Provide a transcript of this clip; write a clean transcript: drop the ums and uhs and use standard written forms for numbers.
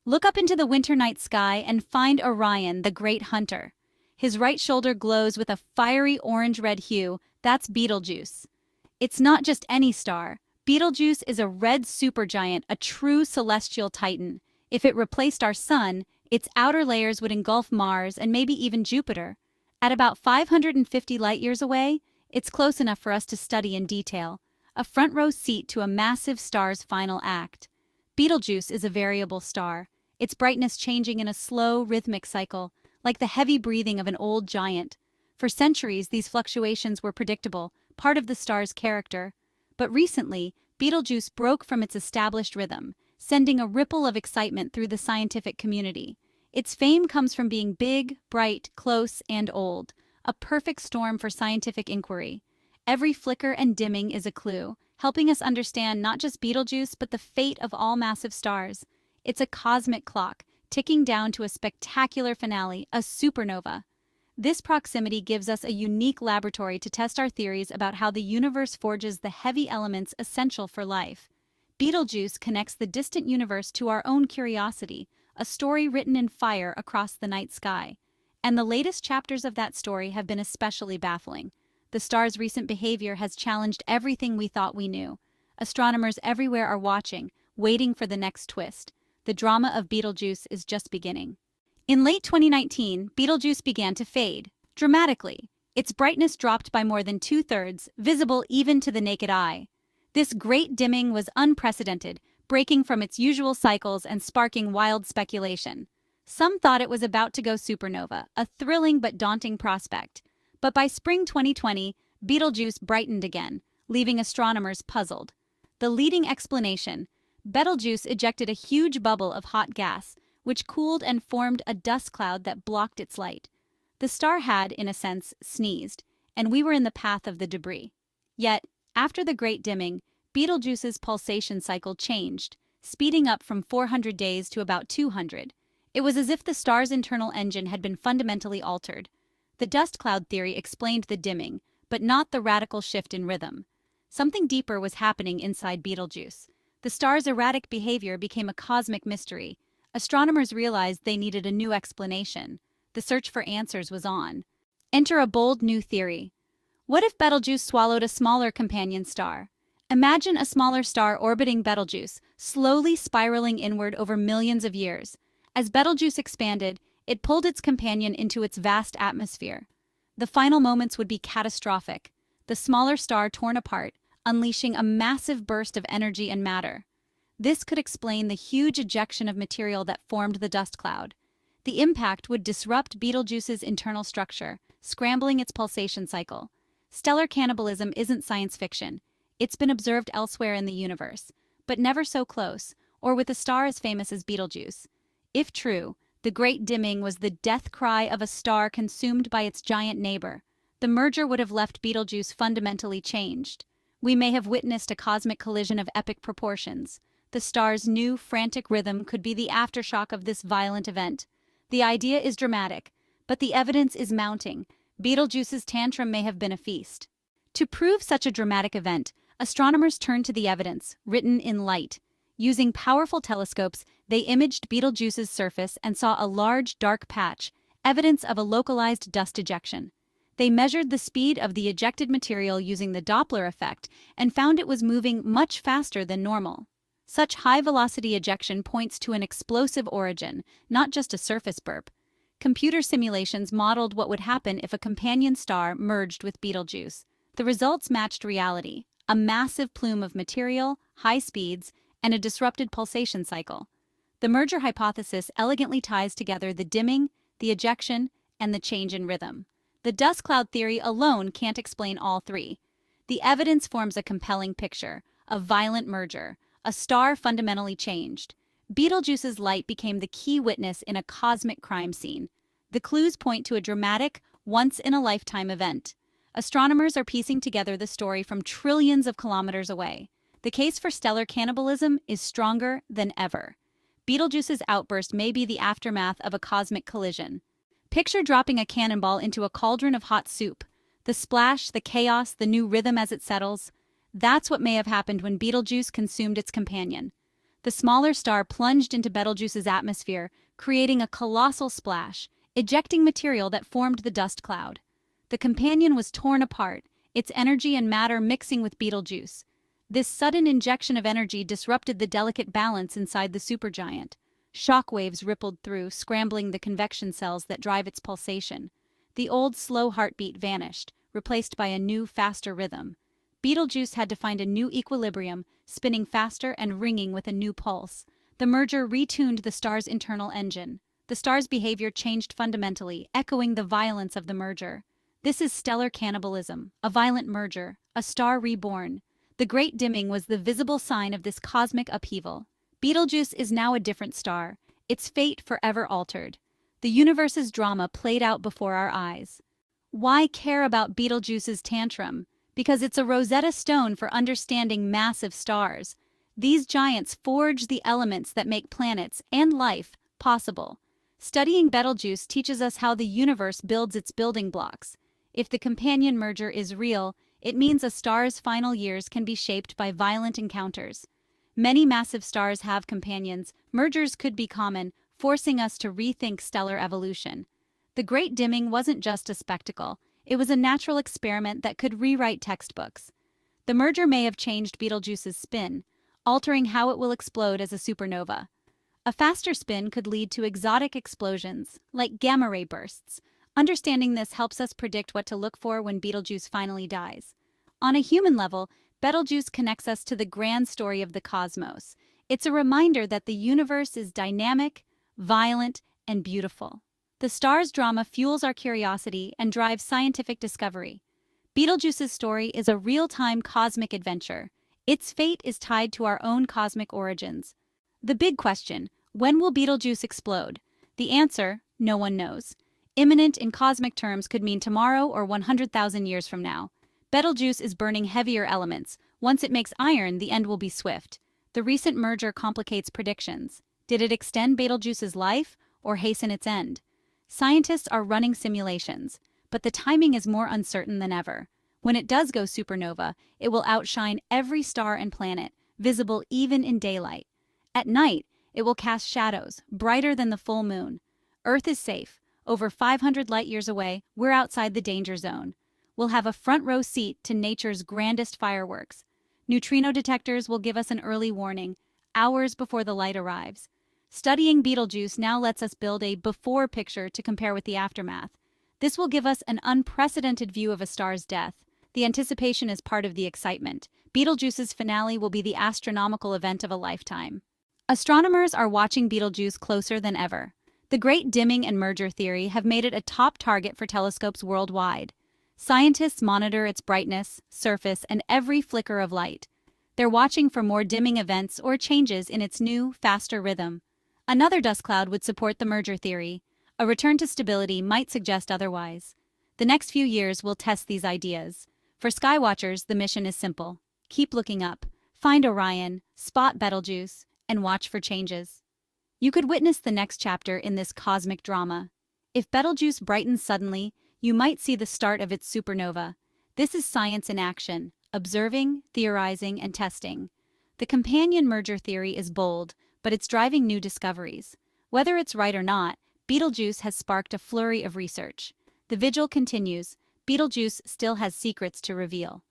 Look up into the winter night sky and find Orion, the great hunter. His right shoulder glows with a fiery orange-red hue. That's Betelgeuse. It's not just any star. Betelgeuse is a red supergiant, a true celestial titan. If it replaced our sun, its outer layers would engulf Mars and maybe even Jupiter. At about 550 light-years away, it's close enough for us to study in detail, a front-row seat to a massive star's final act. Betelgeuse is a variable star, its brightness changing in a slow, rhythmic cycle, like the heavy breathing of an old giant. For centuries, these fluctuations were predictable, part of the star's character. But recently, Betelgeuse broke from its established rhythm, sending a ripple of excitement through the scientific community. Its fame comes from being big, bright, close, and old, a perfect storm for scientific inquiry. Every flicker and dimming is a clue, helping us understand not just Betelgeuse but the fate of all massive stars. It's a cosmic clock, ticking down to a spectacular finale, a supernova. This proximity gives us a unique laboratory to test our theories about how the universe forges the heavy elements essential for life. Betelgeuse connects the distant universe to our own curiosity, a story written in fire across the night sky. And the latest chapters of that story have been especially baffling. The star's recent behavior has challenged everything we thought we knew. Astronomers everywhere are watching, waiting for the next twist. The drama of Betelgeuse is just beginning. In late 2019, Betelgeuse began to fade, dramatically. Its brightness dropped by more than 2/3, visible even to the naked eye. This great dimming was unprecedented, breaking from its usual cycles and sparking wild speculation. Some thought it was about to go supernova, a thrilling but daunting prospect. But by spring 2020, Betelgeuse brightened again, leaving astronomers puzzled. The leading explanation: Betelgeuse ejected a huge bubble of hot gas, which cooled and formed a dust cloud that blocked its light. The star had, in a sense, sneezed, and we were in the path of the debris. Yet, after the great dimming, Betelgeuse's pulsation cycle changed, speeding up from 400 days to about 200. It was as if the star's internal engine had been fundamentally altered. The dust cloud theory explained the dimming, but not the radical shift in rhythm. Something deeper was happening inside Betelgeuse. The star's erratic behavior became a cosmic mystery. Astronomers realized they needed a new explanation. The search for answers was on. Enter a bold new theory. What if Betelgeuse swallowed a smaller companion star? Imagine a smaller star orbiting Betelgeuse, slowly spiraling inward over millions of years. As Betelgeuse expanded, it pulled its companion into its vast atmosphere. The final moments would be catastrophic. The smaller star torn apart, unleashing a massive burst of energy and matter. This could explain the huge ejection of material that formed the dust cloud. The impact would disrupt Betelgeuse's internal structure, scrambling its pulsation cycle. Stellar cannibalism isn't science fiction. It's been observed elsewhere in the universe, but never so close, or with a star as famous as Betelgeuse. If true, the great dimming was the death cry of a star consumed by its giant neighbor. The merger would have left Betelgeuse fundamentally changed. We may have witnessed a cosmic collision of epic proportions. The star's new, frantic rhythm could be the aftershock of this violent event. The idea is dramatic, but the evidence is mounting. Betelgeuse's tantrum may have been a feast. To prove such a dramatic event, astronomers turned to the evidence, written in light. Using powerful telescopes, they imaged Betelgeuse's surface and saw a large, dark patch, evidence of a localized dust ejection. They measured the speed of the ejected material using the Doppler effect and found it was moving much faster than normal. Such high-velocity ejection points to an explosive origin, not just a surface burp. Computer simulations modeled what would happen if a companion star merged with Betelgeuse. The results matched reality: a massive plume of material, high speeds, and a disrupted pulsation cycle. The merger hypothesis elegantly ties together the dimming, the ejection, and the change in rhythm. The dust cloud theory alone can't explain all three. The evidence forms a compelling picture: a violent merger, a star fundamentally changed. Betelgeuse's light became the key witness in a cosmic crime scene. The clues point to a dramatic, once-in-a-lifetime event. Astronomers are piecing together the story from trillions of kilometers away. The case for stellar cannibalism is stronger than ever. Betelgeuse's outburst may be the aftermath of a cosmic collision. Picture dropping a cannonball into a cauldron of hot soup. The splash, the chaos, the new rhythm as it settles. That's what may have happened when Betelgeuse consumed its companion. The smaller star plunged into Betelgeuse's atmosphere, creating a colossal splash, ejecting material that formed the dust cloud. The companion was torn apart, its energy and matter mixing with Betelgeuse. This sudden injection of energy disrupted the delicate balance inside the supergiant. Shock waves rippled through, scrambling the convection cells that drive its pulsation. The old slow heartbeat vanished, replaced by a new, faster rhythm. Betelgeuse had to find a new equilibrium, spinning faster and ringing with a new pulse. The merger retuned the star's internal engine. The star's behavior changed fundamentally, echoing the violence of the merger. This is stellar cannibalism, a violent merger, a star reborn. The Great Dimming was the visible sign of this cosmic upheaval. Betelgeuse is now a different star, its fate forever altered. The universe's drama played out before our eyes. Why care about Betelgeuse's tantrum? Because it's a Rosetta Stone for understanding massive stars. These giants forge the elements that make planets and life possible. Studying Betelgeuse teaches us how the universe builds its building blocks. If the companion merger is real, it means a star's final years can be shaped by violent encounters. Many massive stars have companions. Mergers could be common, forcing us to rethink stellar evolution. The Great Dimming wasn't just a spectacle. It was a natural experiment that could rewrite textbooks. The merger may have changed Betelgeuse's spin, altering how it will explode as a supernova. A faster spin could lead to exotic explosions, like gamma-ray bursts. Understanding this helps us predict what to look for when Betelgeuse finally dies. On a human level, Betelgeuse connects us to the grand story of the cosmos. It's a reminder that the universe is dynamic, violent, and beautiful. The star's drama fuels our curiosity and drives scientific discovery. Betelgeuse's story is a real-time cosmic adventure. Its fate is tied to our own cosmic origins. The big question, when will Betelgeuse explode? The answer, no one knows. Imminent in cosmic terms could mean tomorrow or 100,000 years from now. Betelgeuse is burning heavier elements. Once it makes iron, the end will be swift. The recent merger complicates predictions. Did it extend Betelgeuse's life or hasten its end? Scientists are running simulations, but the timing is more uncertain than ever. When it does go supernova, it will outshine every star and planet, visible even in daylight. At night, it will cast shadows, brighter than the full moon. Earth is safe. Over 500 light-years away, we're outside the danger zone. We'll have a front-row seat to nature's grandest fireworks. Neutrino detectors will give us an early warning, hours before the light arrives. Studying Betelgeuse now lets us build a before picture to compare with the aftermath. This will give us an unprecedented view of a star's death. The anticipation is part of the excitement. Betelgeuse's finale will be the astronomical event of a lifetime. Astronomers are watching Betelgeuse closer than ever. The Great Dimming and merger theory have made it a top target for telescopes worldwide. Scientists monitor its brightness, surface, and every flicker of light. They're watching for more dimming events or changes in its new, faster rhythm. Another dust cloud would support the merger theory. A return to stability might suggest otherwise. The next few years will test these ideas. For skywatchers, the mission is simple. Keep looking up, find Orion, spot Betelgeuse, and watch for changes. You could witness the next chapter in this cosmic drama. If Betelgeuse brightens suddenly, you might see the start of its supernova. This is science in action, observing, theorizing, and testing. The companion merger theory is bold, but it's driving new discoveries. Whether it's right or not, Betelgeuse has sparked a flurry of research. The vigil continues. Betelgeuse still has secrets to reveal.